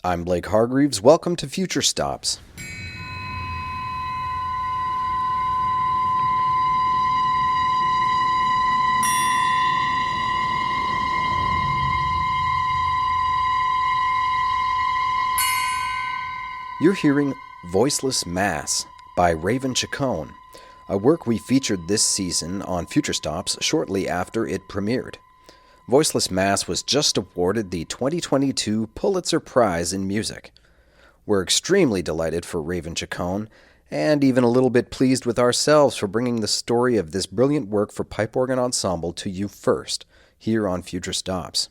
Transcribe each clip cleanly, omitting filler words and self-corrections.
I'm Blake Hargreaves. Welcome to Future Stops. You're hearing Voiceless Mass by Raven Chacon, a work we featured this season on Future Stops shortly after it premiered. Voiceless Mass was just awarded the 2022 Pulitzer Prize in Music. We're extremely delighted for Raven Chacon, and even a little bit pleased with ourselves for bringing the story of this brilliant work for pipe organ ensemble to you first, here on Future Stops.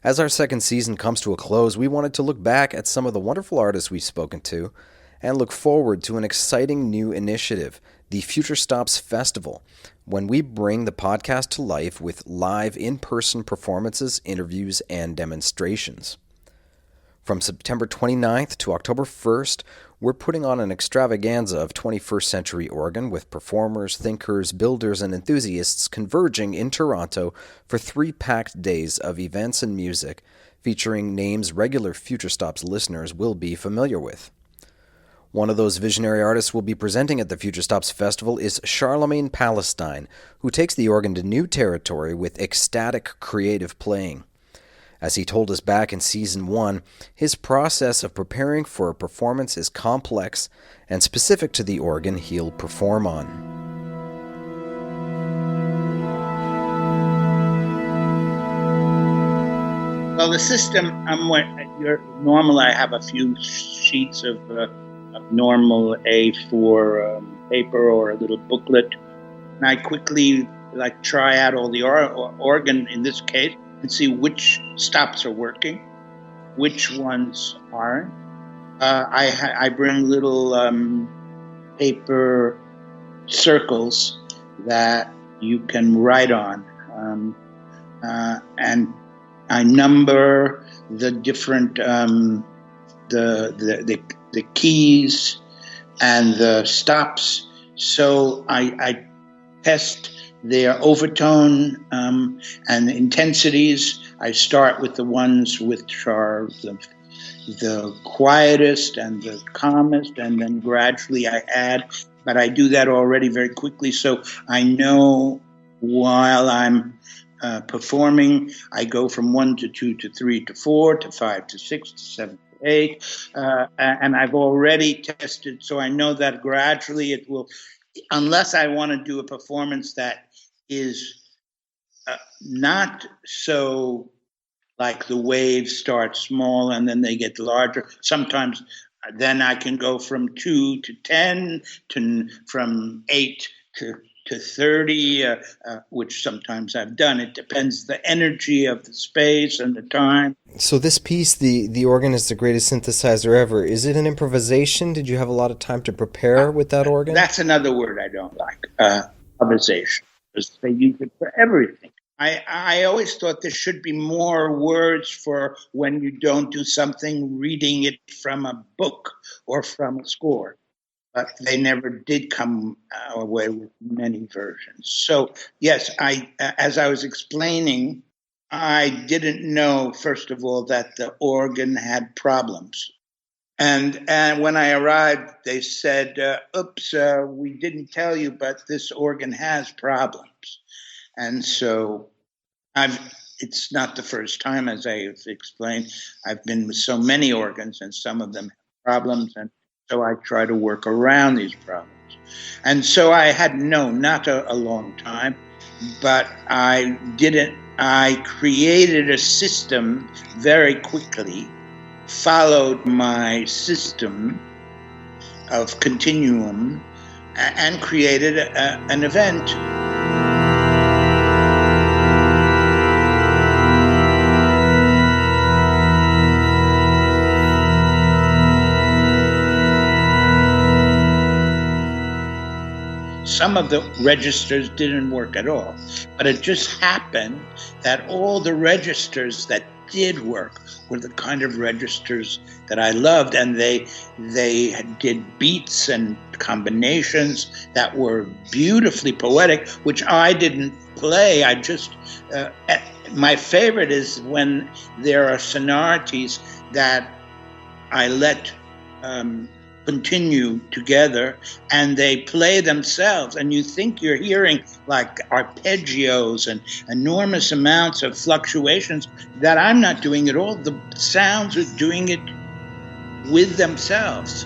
As our second season comes to a close, we wanted to look back at some of the wonderful artists we've spoken to and look forward to an exciting new initiative, the FutureStops Festival, when we bring the podcast to life with live in-person performances, interviews, and demonstrations. From September 29th to October 1st, we're putting on an extravaganza of 21st century organ with performers, thinkers, builders, and enthusiasts converging in Toronto for 3 packed days of events and music featuring names regular Future Stops listeners will be familiar with. One of those visionary artists we'll be presenting at the Future Stops Festival is Charlemagne Palestine, who takes the organ to new territory with ecstatic creative playing. As he told us back in Season 1, his process of preparing for a performance is complex and specific to the organ he'll perform on. Well, the system, normally I have a few sheets of normal A4 paper or a little booklet, and I quickly try out all the organ in this case, and see which stops are working, which ones aren't. I bring little paper circles that you can write on, and I number the different the keys and the stops. So I test their overtone and intensities. I start with the ones which are the quietest and the calmest, and then gradually I add. But I do that already very quickly, so I know while I'm performing, I go from 1 to 2 to 3 to 4 to 5 to 6 to 7 to 8, and I've already tested, so I know that gradually it will, unless I want to do a performance that is not so like the waves start small and then they get larger. Sometimes then I can go from 2 to 10, from 8 to 30, which sometimes I've done. It depends the energy of the space and the time. So this piece, the organ is the greatest synthesizer ever. Is it an improvisation? Did you have a lot of time to prepare with that organ? That's another word I don't like, improvisation. They use it for everything. I always thought there should be more words for when you don't do something, reading it from a book or from a score. But they never did come away with many versions. So, yes, as I was explaining, I didn't know, first of all, that the organ had problems. And when I arrived, they said, oops, we didn't tell you, but this organ has problems. And so it's not the first time, as I have explained. I've been with so many organs, and some of them have problems, and so I try to work around these problems. And so I had not a long time, but I created a system very quickly, followed my system of continuum, and created an event. Some of the registers didn't work at all, but it just happened that all the registers that did work were the kind of registers that I loved, and they did beats and combinations that were beautifully poetic, which I didn't play. I just my favorite is when there are sonorities that I let continue together, and they play themselves, and you think you're hearing like arpeggios and enormous amounts of fluctuations that I'm not doing at all. The sounds are doing it with themselves.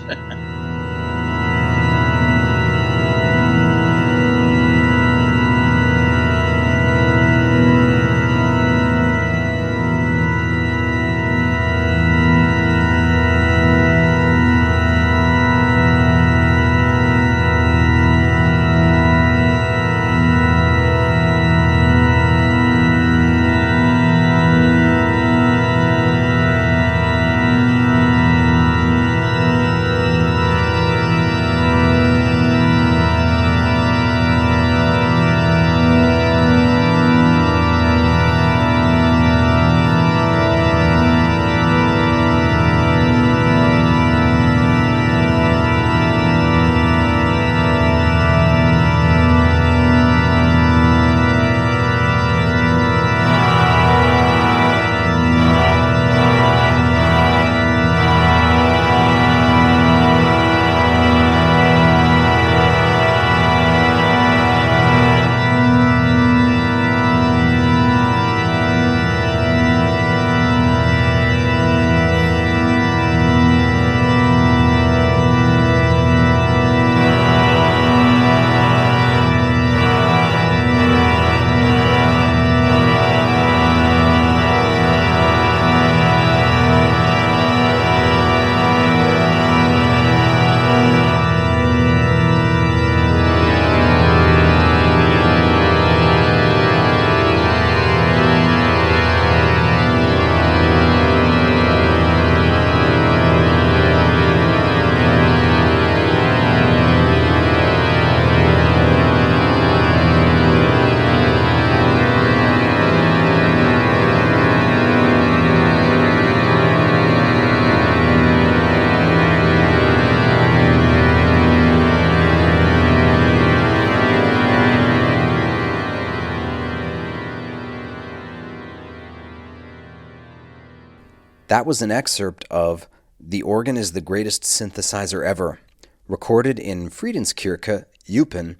That was an excerpt of The Organ is the Greatest Synthesizer Ever, recorded in Friedenskirche, Eupen,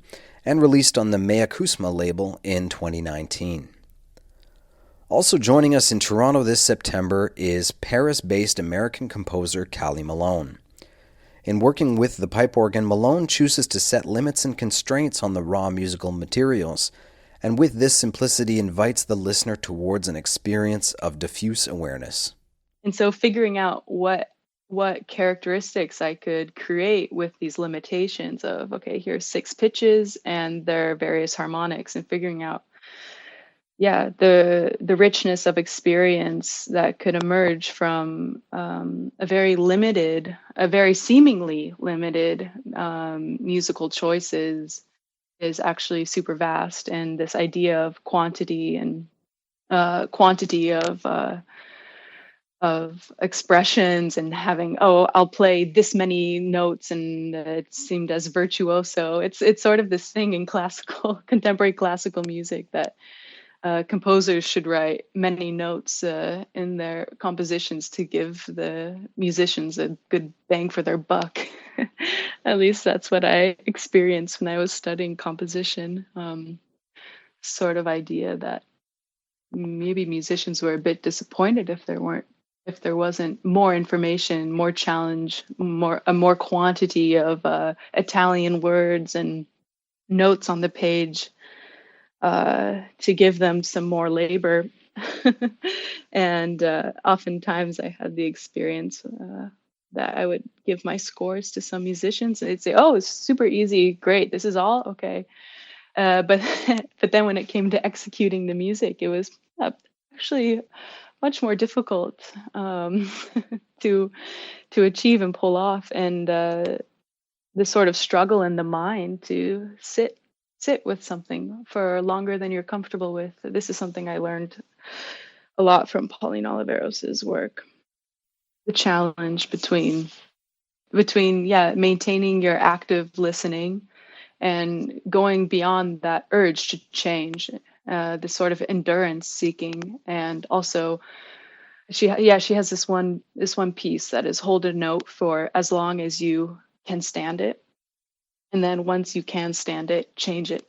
and released on the Mea Kusma label in 2019. Also joining us in Toronto this September is Paris-based American composer Callie Malone. In working with the pipe organ, Malone chooses to set limits and constraints on the raw musical materials, and with this simplicity invites the listener towards an experience of diffuse awareness. And so figuring out what characteristics I could create with these limitations of, okay, here's 6 pitches and their various harmonics, and figuring out, the richness of experience that could emerge from a very seemingly limited musical choices is actually super vast. And this idea of quantity and quantity of expressions, and having, I'll play this many notes, and it seemed as virtuoso. It's sort of this thing in contemporary classical music that composers should write many notes in their compositions to give the musicians a good bang for their buck. At least that's what I experienced when I was studying composition. Sort of idea that maybe musicians were a bit disappointed if there wasn't more information, more challenge, more quantity of Italian words and notes on the page to give them some more labor. And oftentimes I had the experience that I would give my scores to some musicians, and they'd say, "Oh, it's super easy, great, this is all okay." But but then when it came to executing the music, it was actually much more difficult to achieve and pull off, and the sort of struggle in the mind to sit with something for longer than you're comfortable with. This is something I learned a lot from Pauline Oliveros's work. The challenge between maintaining your active listening and going beyond that urge to change, the sort of endurance seeking, and also she has this one piece that is hold a note for as long as you can stand it, and then once you can stand it, change it.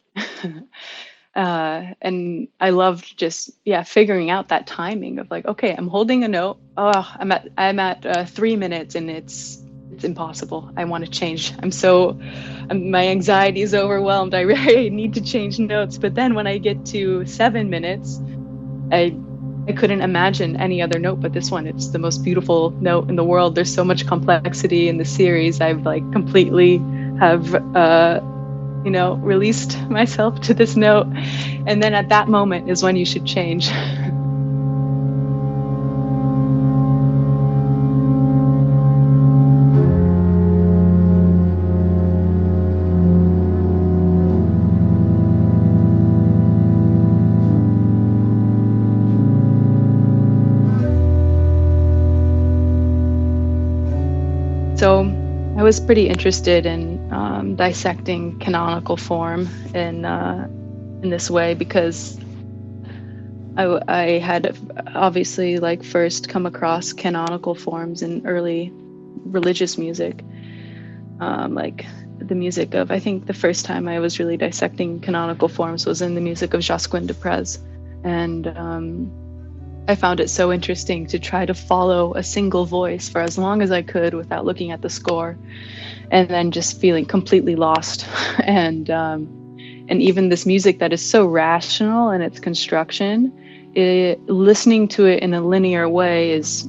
And I loved just figuring out that timing of like, okay, I'm holding a note. Oh, I'm at 3 minutes and it's impossible. I want to change. My anxiety is overwhelmed. I really need to change notes. But then when I get to 7 minutes, I I couldn't imagine any other note but this one. It's the most beautiful note in the world. There's so much complexity in the series. I've like completely have released myself to this note. And then at that moment is when you should change. So I was pretty interested in dissecting canonical form in this way because I had obviously like first come across canonical forms in early religious music, like the music of, I think the first time I was really dissecting canonical forms was in the music of Josquin de Prez. And I found it so interesting to try to follow a single voice for as long as I could without looking at the score, and then just feeling completely lost. And even this music that is so rational in its construction, listening to it in a linear way is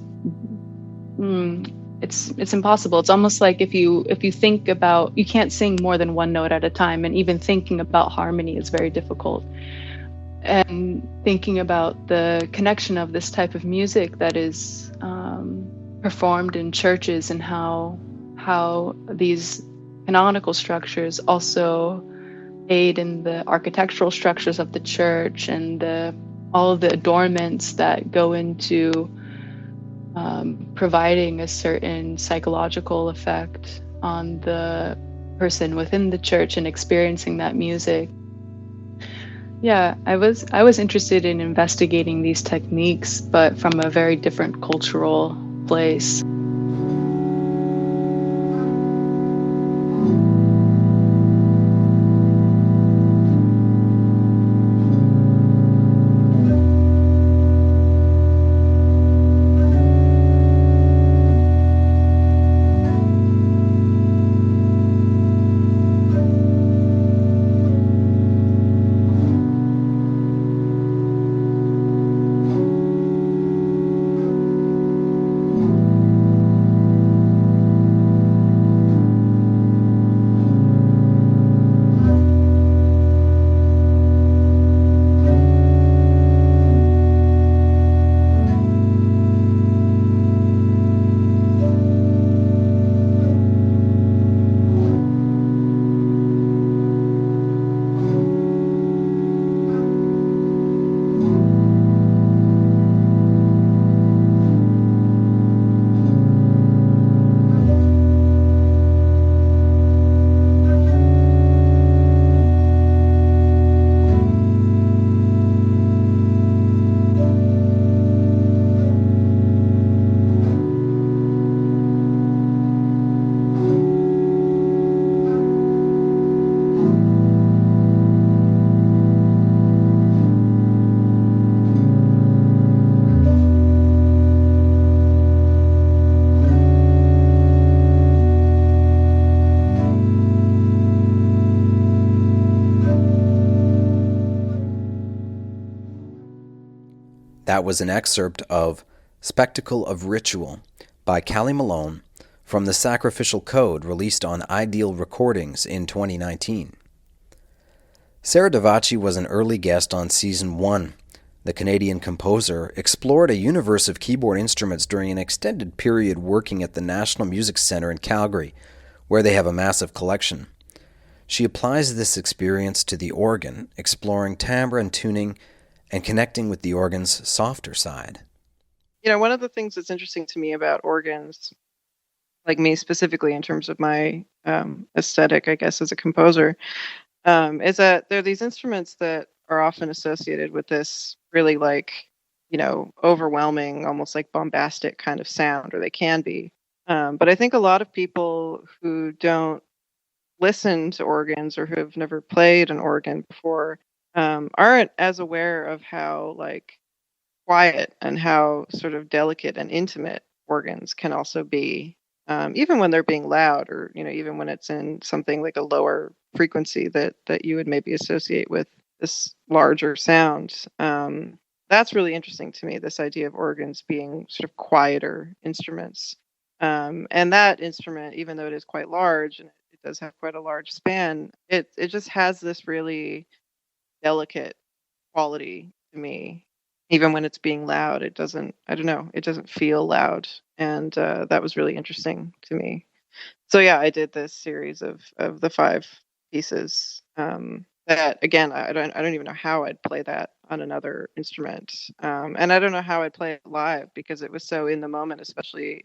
it's impossible. It's almost like if you think about, you can't sing more than one note at a time, and even thinking about harmony is very difficult. And thinking about the connection of this type of music that is performed in churches, and how these canonical structures also aid in the architectural structures of the church, and all of the adornments that go into providing a certain psychological effect on the person within the church and experiencing that music. Yeah, I was interested in investigating these techniques, but from a very different cultural place. That was an excerpt of Spectacle of Ritual by Callie Malone from the Sacrificial Code, released on Ideal Recordings in 2019. Sarah Davachi was an early guest on Season 1. The Canadian composer explored a universe of keyboard instruments during an extended period working at the National Music Centre in Calgary, where they have a massive collection. She applies this experience to the organ, exploring timbre and tuning, and connecting with the organ's softer side. One of the things that's interesting to me about organs, like me specifically in terms of my aesthetic, I guess, as a composer, is that there are these instruments that are often associated with this really like overwhelming, almost like bombastic kind of sound, or they can be. But I think a lot of people who don't listen to organs or who have never played an organ before aren't as aware of how like quiet and how sort of delicate and intimate organs can also be, even when they're being loud, or even when it's in something like a lower frequency that you would maybe associate with this larger sound. That's really interesting to me, this idea of organs being sort of quieter instruments. And that instrument, even though it is quite large and it does have quite a large span, it just has this really delicate quality to me. Even when it's being loud, it doesn't, I don't know, it doesn't feel loud. And that was really interesting to me. So yeah, I did this series of the 5 pieces. That again, I don't even know how I'd play that on another instrument, and I don't know how I'd play it live because it was so in the moment, especially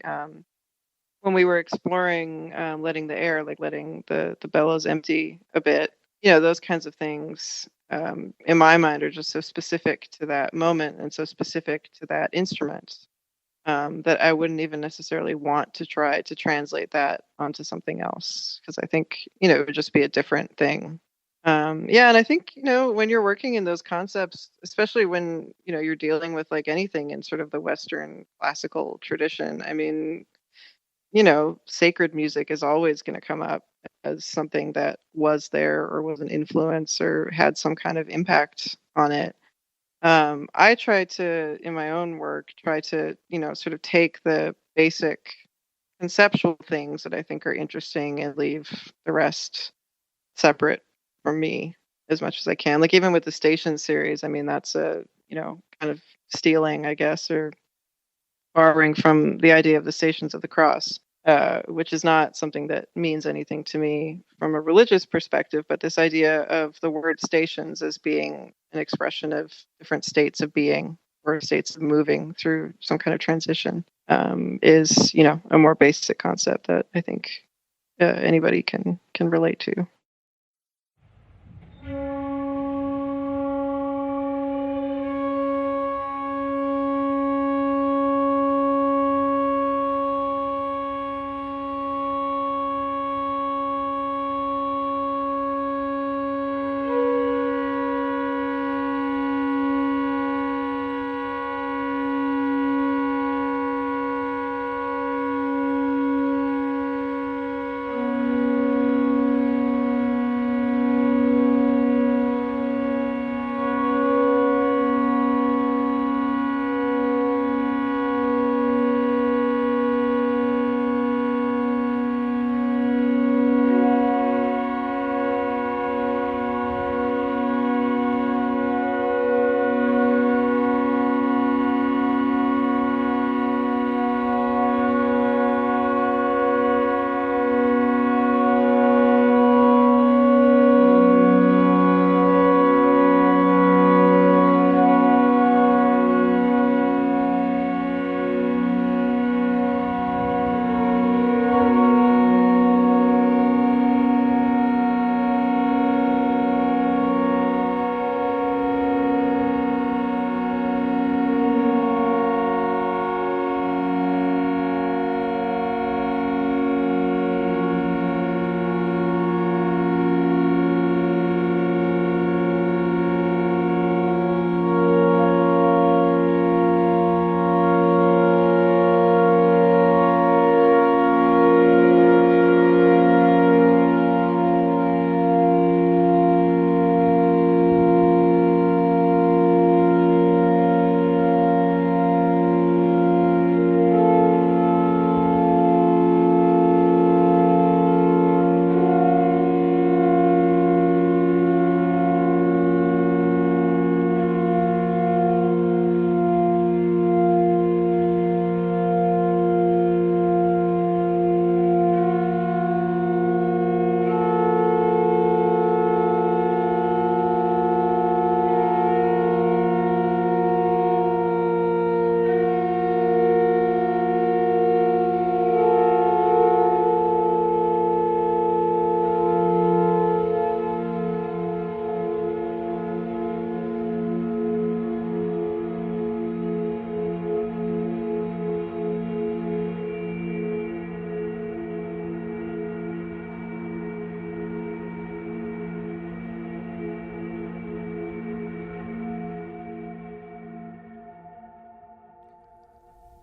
when we were exploring letting the air, like letting the bellows empty a bit. Those kinds of things in my mind are just so specific to that moment and so specific to that instrument, that I wouldn't even necessarily want to try to translate that onto something else, because I think it would just be a different thing. Yeah, and I think when you're working in those concepts, especially when you're dealing with like anything in sort of the Western classical tradition, I mean, sacred music is always going to come up as something that was there or was an influence or had some kind of impact on it. I try to, in my own work, try to, sort of take the basic conceptual things that I think are interesting and leave the rest separate from me as much as I can. Like even with the Station series, I mean, that's a, kind of stealing, I guess, or borrowing from the idea of the Stations of the Cross, which is not something that means anything to me from a religious perspective, but this idea of the word stations as being an expression of different states of being or states of moving through some kind of transition, is, a more basic concept that I think anybody can relate to.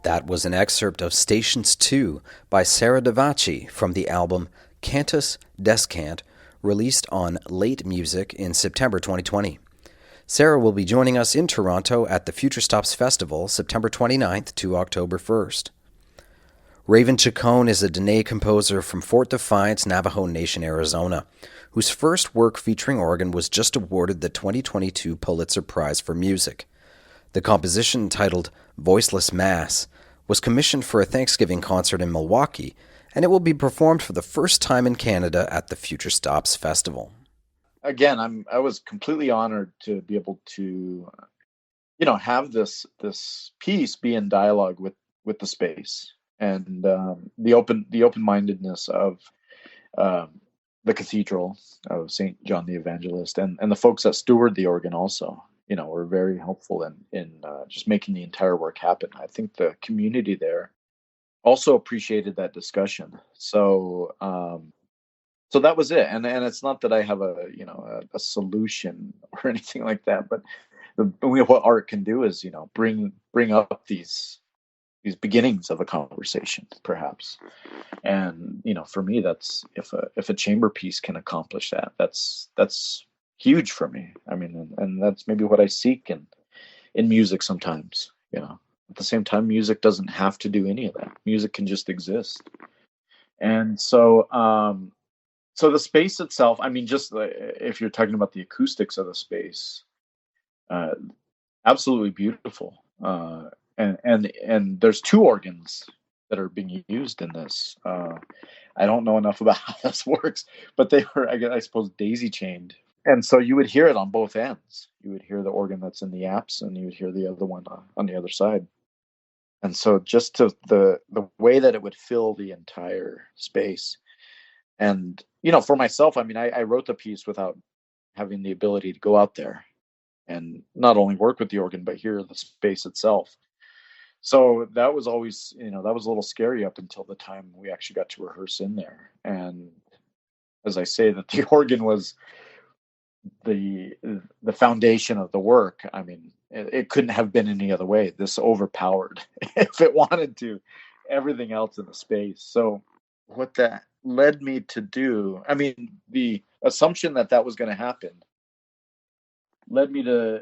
That was an excerpt of Stations 2 by Sarah Davachi from the album Cantus Descant, released on Late Music in September 2020. Sarah will be joining us in Toronto at the FutureStops Festival, September 29th to October 1st. Raven Chacon is a Dene composer from Fort Defiance, Navajo Nation, Arizona, whose first work featuring organ was just awarded the 2022 Pulitzer Prize for Music. The composition, titled Voiceless Mass, was commissioned for a Thanksgiving concert in Milwaukee, and it will be performed for the first time in Canada at the FutureStops Festival. Again, I was completely honored to be able to, have this piece be in dialogue with the space, and the open-mindedness of the Cathedral of St. John the Evangelist, and the folks that steward the organ also, were very helpful in just making the entire work happen. I think the community there also appreciated that discussion. So that was it. And it's not that I have a solution or anything like that, but what art can do is, bring up these beginnings of a conversation, perhaps. And, for me, that's if a chamber piece can accomplish that, that's huge for me. I mean, and that's maybe what I seek in music sometimes, At the same time, music doesn't have to do any of that. Music can just exist. And so the space itself, I mean, just if you're talking about the acoustics of the space, absolutely beautiful. And there's two organs that are being used in this. I don't know enough about how this works, but they were, I suppose, daisy chained. And so you would hear it on both ends. You would hear the organ that's in the apse, and you would hear the other one on the other side. And so just to the way that it would fill the entire space. And, for myself, I mean, I wrote the piece without having the ability to go out there and not only work with the organ, but hear the space itself. So that was always, that was a little scary up until the time we actually got to rehearse in there. And as I say, that the organ was the foundation of the work. I mean, it couldn't have been any other way. This overpowered, if it wanted to, everything else in the space. So what that led me to do, I mean, the assumption that was going to happen led me to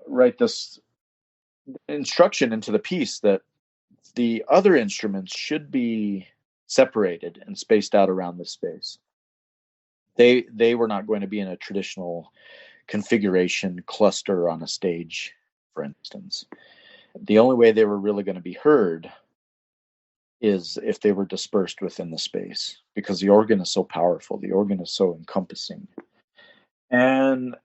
write this instruction into the piece that the other instruments should be separated and spaced out around this space. They were not going to be in a traditional configuration cluster on a stage, for instance. The only way they were really going to be heard is if they were dispersed within the space, because the organ is so powerful, the organ is so encompassing. And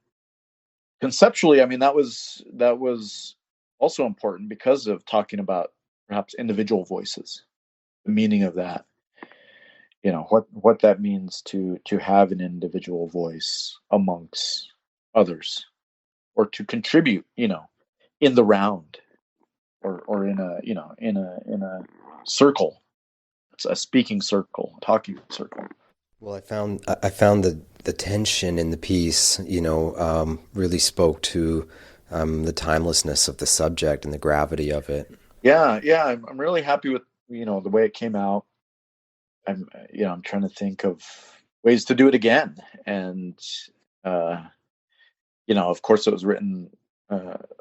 conceptually, I mean, that was also important because of talking about perhaps individual voices, the meaning of that. What that means to have an individual voice amongst others, or to contribute, in the round, or in a circle, a speaking circle, a talking circle. Well, I found the tension in the piece, really spoke to the timelessness of the subject and the gravity of it. Yeah, I'm really happy with the way it came out. I'm trying to think of ways to do it again, and of course, it was written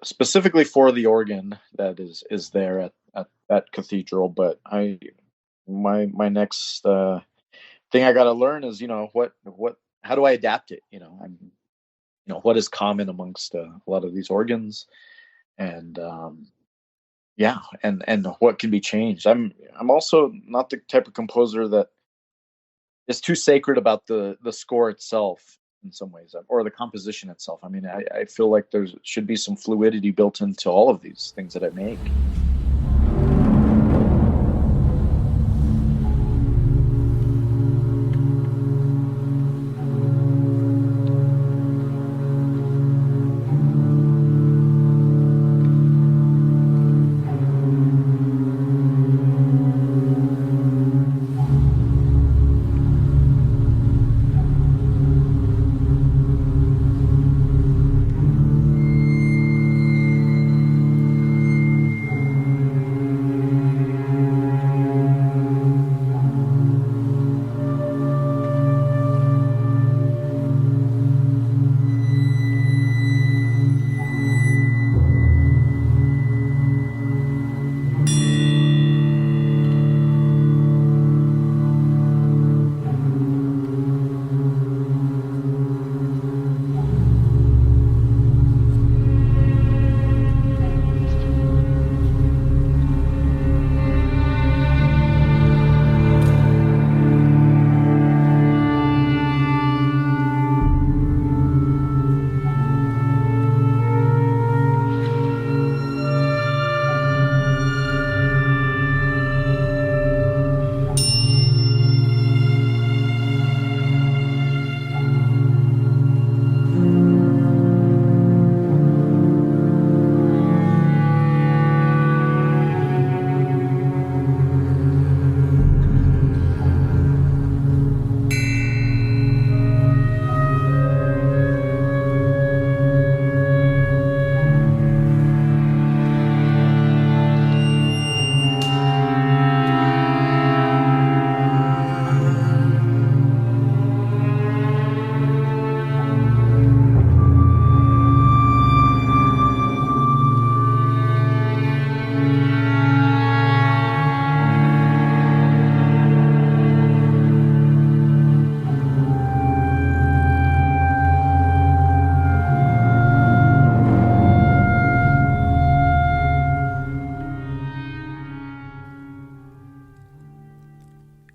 specifically for the organ that is there at that cathedral. But my next thing I got to learn is how do I adapt it? What is common amongst a lot of these organs, and and what can be changed. I'm also not the type of composer that is too sacred about the score itself in some ways, or the composition itself. I mean, I feel like there should be some fluidity built into all of these things that I make.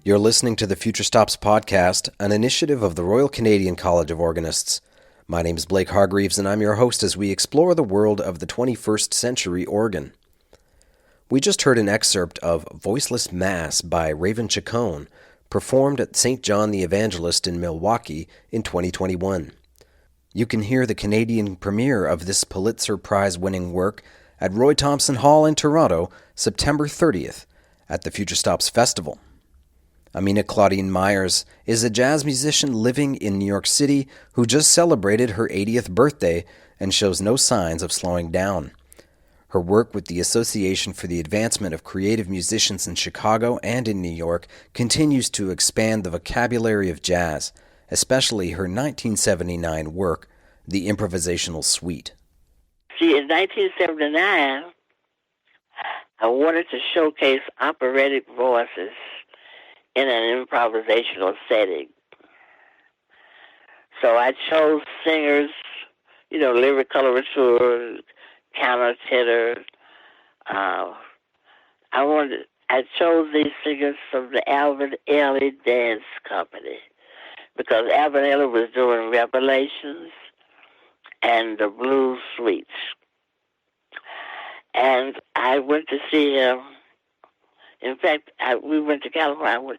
You're listening to the FutureStops podcast, an initiative of the Royal Canadian College of Organists. My name is Blake Hargreaves, and I'm your host as we explore the world of the 21st century organ. We just heard an excerpt of Voiceless Mass by Raven Chacon, performed at St. John the Evangelist in Milwaukee in 2021. You can hear the Canadian premiere of this Pulitzer Prize-winning work at Roy Thomson Hall in Toronto, September 30th, at the FutureStops Festival. Amina Claudine Myers is a jazz musician living in New York City who just celebrated her 80th birthday and shows no signs of slowing down. Her work with the Association for the Advancement of Creative Musicians in Chicago and in New York continues to expand the vocabulary of jazz, especially her 1979 work, The Improvisational Suite. See, in 1979, I wanted to showcase operatic voices in an improvisational setting. So I chose singers, lyric colorature, counter tenor. I chose these singers from the Alvin Ailey Dance Company because Alvin Ailey was doing Revelations and the Blues Suites. And I went to see him. In fact, we went to California.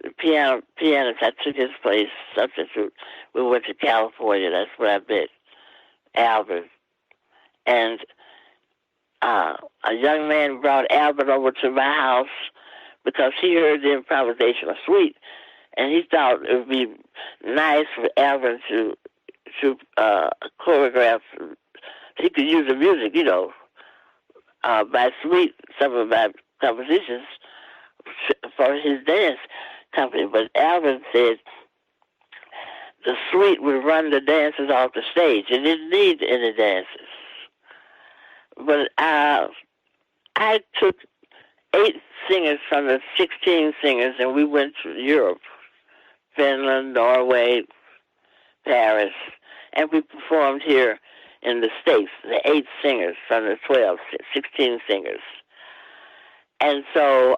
The pianist, I took his place, substitute. We went to California. That's where I met Albert. And a young man brought Albert over to my house because he heard the improvisational suite, and he thought it would be nice for Albert to choreograph. He could use the music, by suite, some of my compositions for his dance company. But Alvin said the suite would run the dancers off the stage. It didn't need any dancers. But I took 8 singers from the 16 singers, and we went to Europe, Finland, Norway, Paris, and we performed here in the States, the 8 singers from the 16 singers. And so,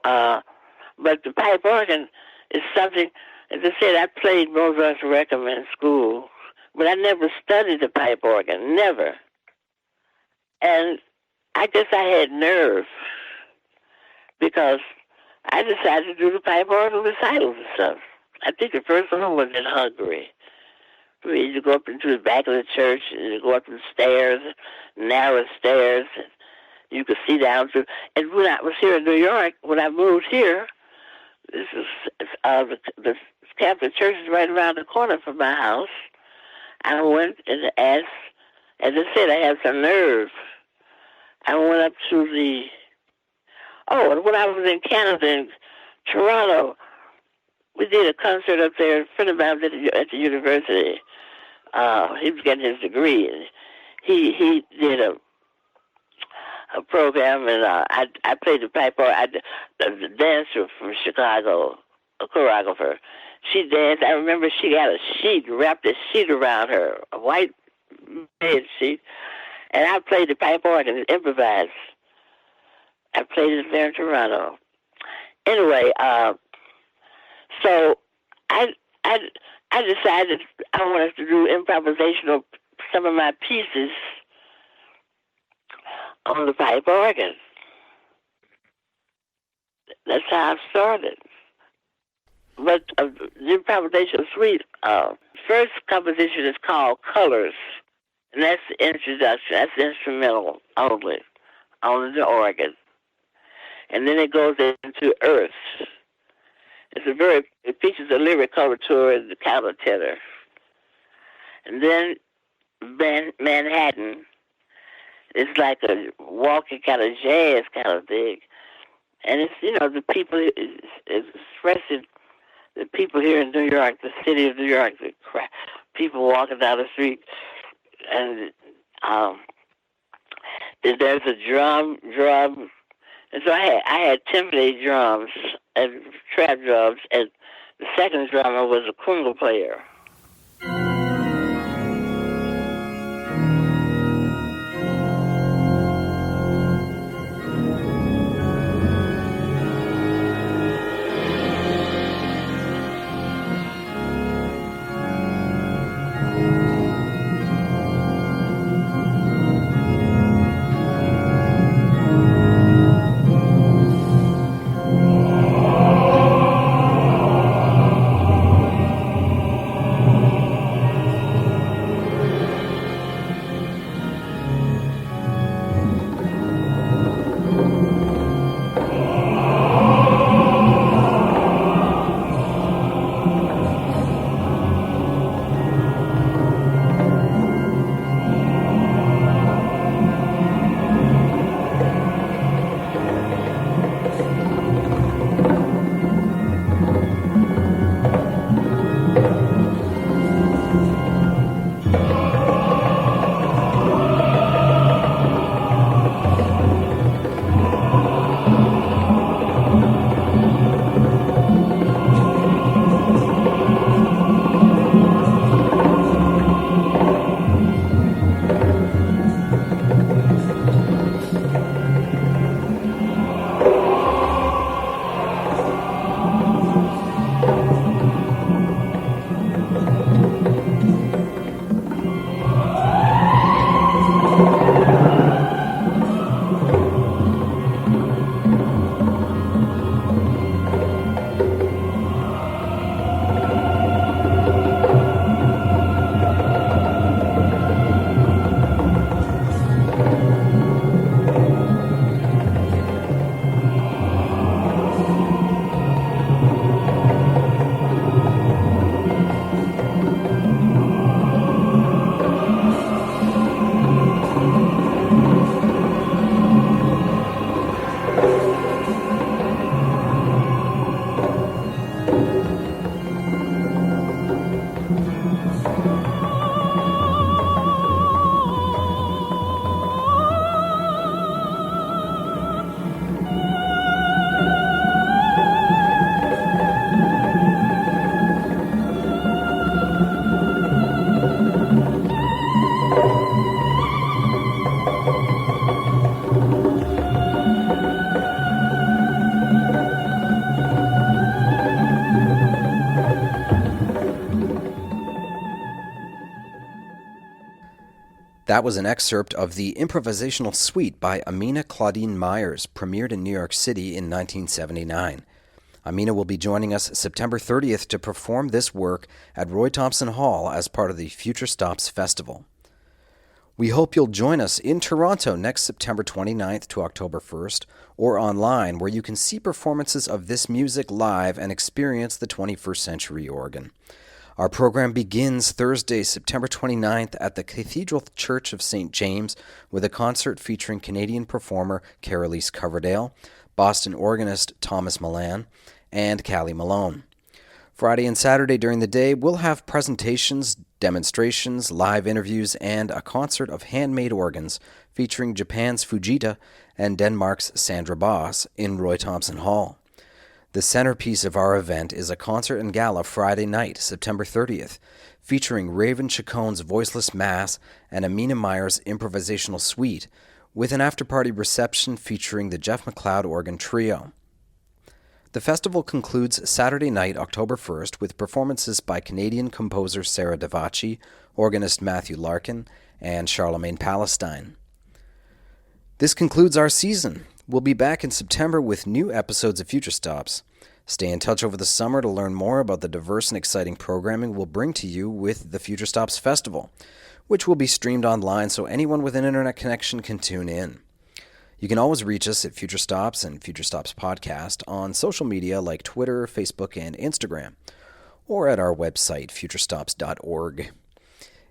but the pipe organ is something, as I said, I played Mozart's Requiem in school, but I never studied the pipe organ, never. And I guess I had nerve because I decided to do the pipe organ recitals and stuff. I think the first one was in Hungary. You go up into the back of the church, and you go up the stairs, narrow stairs, and you could see down through. And when I was here in New York, when I moved here, this is the Catholic church is right around the corner from my house. I went and asked, as I said, I had some nerve. I went up to and when I was in Canada, in Toronto, we did a concert up there. A friend of mine was at the university. He was getting his degree, and he did a program, and I played the pipe organ. The dancer from Chicago, a choreographer, she danced. I remember she got a sheet, wrapped a sheet around her, a white bed sheet, and I played the pipe organ and improvised. I played it there in Toronto. Anyway, so I decided I wanted to do improvisational, some of my pieces on the pipe organ. That's how I started. But the improvisational suite, first composition is called Colors, and that's the introduction. That's the instrumental only on the organ. And then it goes into Earth. It features a lyric colorature and the counter tenor. And then Manhattan is like a walking kind of jazz kind of thing. And it's, the people is expressing the people here in New York, the city of New York, the people walking down the street. And there's a drum. And so I had timpani drums and trap drums, and the second drummer was a conga player. That was an excerpt of the improvisational suite by Amina Claudine Myers, premiered in New York City in 1979. Amina will be joining us September 30th to perform this work at Roy Thompson Hall as part of the FutureStops Festival. We hope you'll join us in Toronto next September 29th to October 1st, or online where you can see performances of this music live and experience the 21st century organ. Our program begins Thursday, September 29th at the Cathedral Church of St. James with a concert featuring Canadian performer Carolise Coverdale, Boston organist Thomas Milan, and Callie Malone. Friday and Saturday during the day, we'll have presentations, demonstrations, live interviews, and a concert of handmade organs featuring Japan's Fujita and Denmark's Sandra Boss in Roy Thompson Hall. The centerpiece of our event is a concert and gala Friday night, September 30th, featuring Raven Chacon's Voiceless Mass and Amina Myers' Improvisational Suite, with an after-party reception featuring the Jeff McLeod Organ Trio. The festival concludes Saturday night, October 1st, with performances by Canadian composer Sarah Davachi, organist Matthew Larkin, and Charlemagne Palestine. This concludes our season. We'll be back in September with new episodes of Future Stops. Stay in touch over the summer to learn more about the diverse and exciting programming we'll bring to you with the FutureStops Festival, which will be streamed online so anyone with an internet connection can tune in. You can always reach us at FutureStops and FutureStops Podcast on social media like Twitter, Facebook, and Instagram, or at our website, futurestops.org.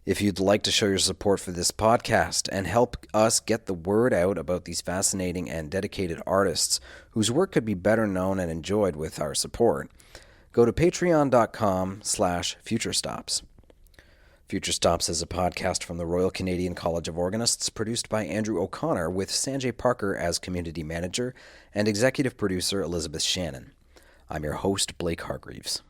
If you'd like to show your support for this podcast and help us get the word out about these fascinating and dedicated artists whose work could be better known and enjoyed with our support, go to patreon.com/FutureStops. FutureStops is a podcast from the Royal Canadian College of Organists, produced by Andrew O'Connor with Sanjay Parker as community manager and executive producer Elizabeth Shannon. I'm your host, Blake Hargreaves.